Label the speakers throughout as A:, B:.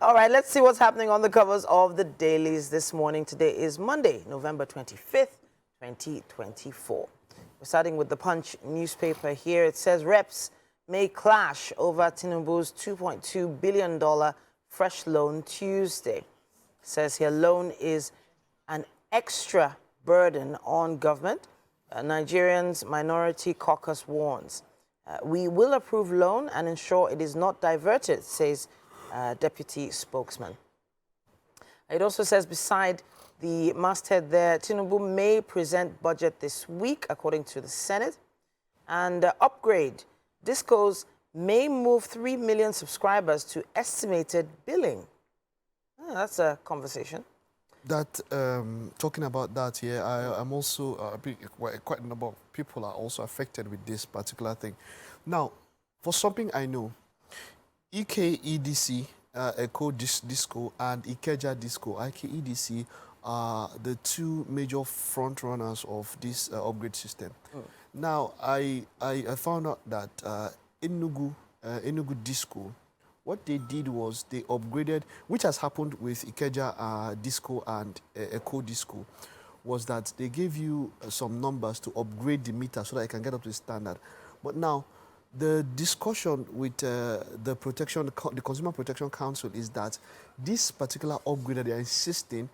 A: All right, let's see what's happening on the covers of the dailies this morning. Today is Monday, November 25th, 2024. We're starting with the Punch newspaper here. It says reps may clash over Tinubu's $2.2 billion fresh loan Tuesday. It says here loan is an extra burden on government. Nigerians Minority Caucus warns. We will approve loan and ensure it is not diverted, says Deputy Spokesman. It also says beside the masthead there, Tinubu may present budget this week, according to the Senate. And upgrade, discos may move 3 million subscribers to estimated billing. That's a conversation.
B: That, talking about that here, I'm also, quite a number of people are also affected with this particular thing. Now, for something I know, EKEDC, Echo Disco, and Ikeja Disco, IKEDC, are the two major front runners of this upgrade system. Now, I found out that Enugu Disco, what they did was they upgraded, which has happened with Ikeja Disco and Echo Disco, was that they gave you some numbers to upgrade the meter so that it can get up to the standard. But now, the discussion with the Consumer Protection Council is that this particular upgrade that they are insisting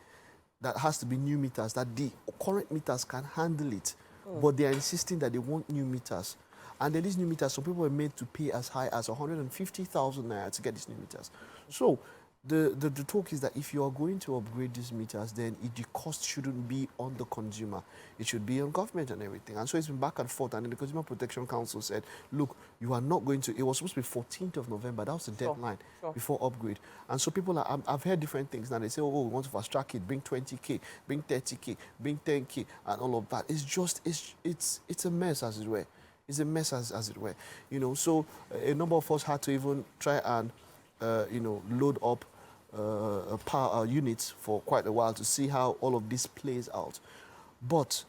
B: that has to be new meters, that the current meters can handle it, but they are insisting that they want new meters. And then these new meters, some people were made to pay as high as 150,000 naira to get these new meters. So the talk is that if you are going to upgrade these meters, then the cost shouldn't be on the consumer. It should be on government and everything. And so it's been back and forth. And then the Consumer Protection Council said, look, you are not going to, it was supposed to be 14th of November. That was the deadline before upgrade. And so people are, I've heard different things now. They say, oh, we want to fast track it, bring 20K, bring 30K, bring 10K, and all of that. It's just, it's a mess, as it were. It's a mess, as it were. You know, so a number of us had to even try and, load up power units for quite a while to see how all of this plays out. But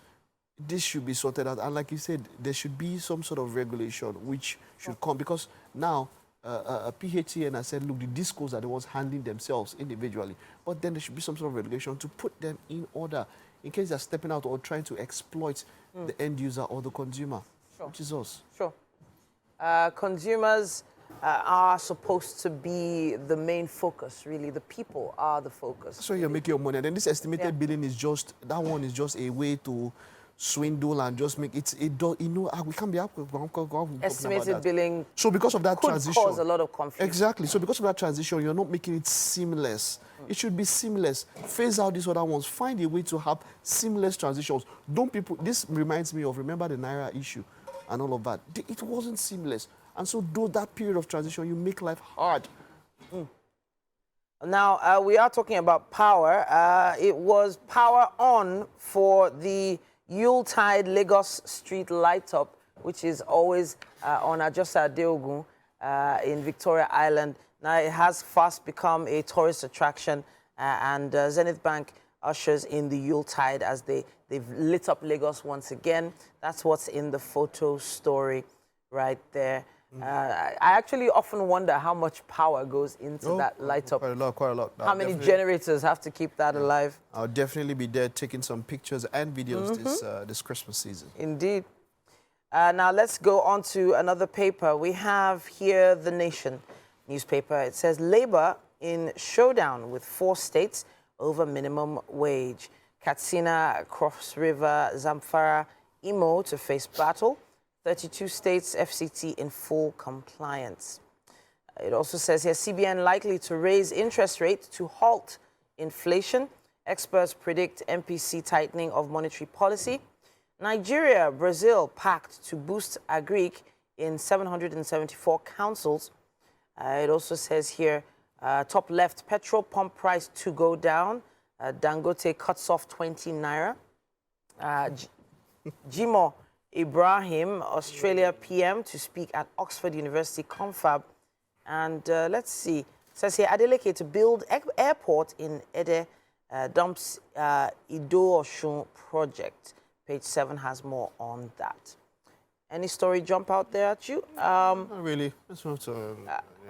B: this should be sorted out. And like you said, there should be some sort of regulation which should come. Because now, PHCN has said, look, the discos are the ones handling themselves individually. But then there should be some sort of regulation to put them in order in case they're stepping out or trying to exploit the end user or the consumer. Which is us.
A: Sure. Consumers are supposed to be the main focus, really. The people are the focus.
B: So you're making your money. And then this estimated billing is just, that one is just a way to swindle and just make it, we can't be up with
A: estimated billing.
B: So because of that transition,
A: cause a lot of confusion.
B: Exactly. So because of that transition, you're not making it seamless. It should be seamless. Phase out these other ones. Find a way to have seamless transitions. This reminds me of, remember the Naira issue and all of that. It wasn't seamless. And so that period of transition, you make life hard.
A: Now, we are talking about power. It was power on for the Yuletide Lagos Street light up, which is always on Ajosa Adeogun in Victoria Island. Now, it has fast become a tourist attraction, and Zenith Bank ushers in the Yuletide as they've lit up Lagos once again. That's what's in the photo story right there. I actually often wonder how much power goes into that light up.
B: Quite a lot.
A: How many generators have to keep that alive?
B: I'll definitely be there taking some pictures and videos this Christmas season.
A: Indeed. Now let's go on to another paper. We have here The Nation newspaper. It says Labour in showdown with 4 states over minimum wage. Katsina, Cross River, Zamfara, Imo to face battle. 32 states FCT in full compliance. It also says here CBN likely to raise interest rates to halt inflation. Experts predict MPC tightening of monetary policy. Nigeria, Brazil pact to boost agric in 774 councils. It also says here, top left, petrol pump price to go down. Dangote cuts off 20 naira. Jimo Ibrahim, Australia PM, to speak at Oxford University Confab. And let's see, it says here, Adeleke to build airport in Ede, dumps Ido Oshun project. Page 7 has more on that. Any story jump out there at you?
B: Not really. That's not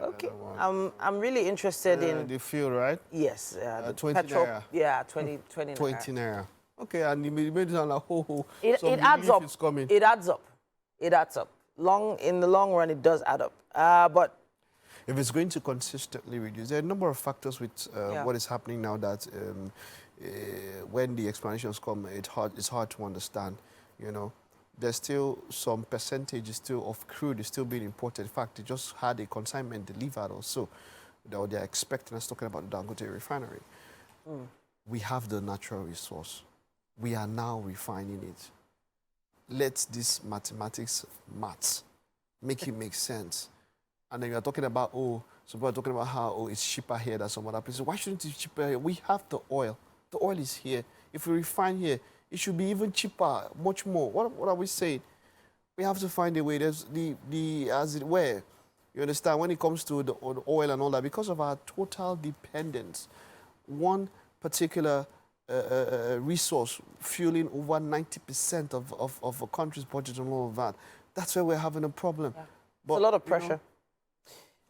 A: Okay. I'm really interested in
B: the fuel, right?
A: Yes, the
B: 20
A: petrol.
B: naira.
A: Yeah, 20 naira.
B: 20 naira. Okay, and you made it sound like
A: It
B: some
A: adds
B: relief
A: up.
B: is coming.
A: It adds up. It adds up. In the long run, it does add up. But
B: if it's going to consistently reduce, there are a number of factors with what is happening now that when the explanations come, it's hard to understand. You know, there's still some percentages still of crude is still being imported. In fact, they just had a consignment delivered also. They're expecting us talking about the Dangote refinery. We have the natural resource. We are now refining it. Let this maths make it make sense. And then you're talking about, some people are talking about how, it's cheaper here than some other places. Why shouldn't it be cheaper here? We have the oil. The oil is here. If we refine here, it should be even cheaper, much more. What are we saying? We have to find a way. There's as it were, you understand, when it comes to the oil and all that, because of our total dependence, one particular resource fueling over 90% of a country's budget and all of that, that's where we're having a problem.
A: Yeah.
B: But,
A: it's a lot of pressure.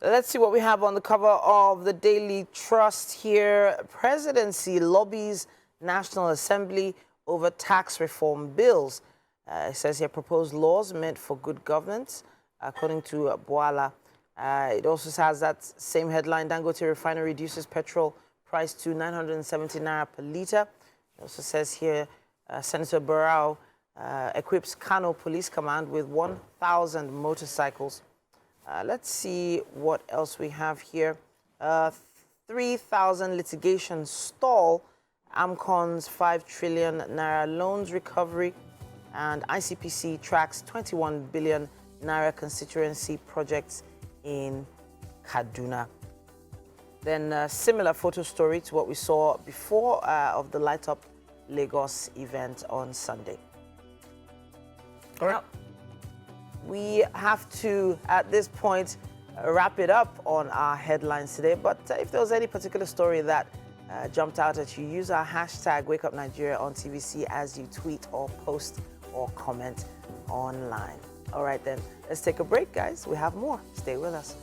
A: Let's see what we have on the cover of the Daily Trust here. Presidency lobbies National Assembly over tax reform bills. It says here proposed laws meant for good governance, according to Bola. It also has that same headline, Dangote refinery reduces petrol price to 970 naira per litre. It also says here, Senator Barrow equips Kano Police Command with 1,000 motorcycles. Let's see what else we have here. 3,000 litigation stall, AMCON's 5 trillion naira loans recovery, and ICPC tracks 21 billion naira constituency projects in Kaduna. Then a similar photo story to what we saw before of the Light Up Lagos event on Sunday.
B: All right.
A: Now, we have to, at this point, wrap it up on our headlines today. But if there was any particular story that jumped out at you, use our hashtag WakeUpNigeria on TVC as you tweet or post or comment online. All right, then, let's take a break, guys. We have more. Stay with us.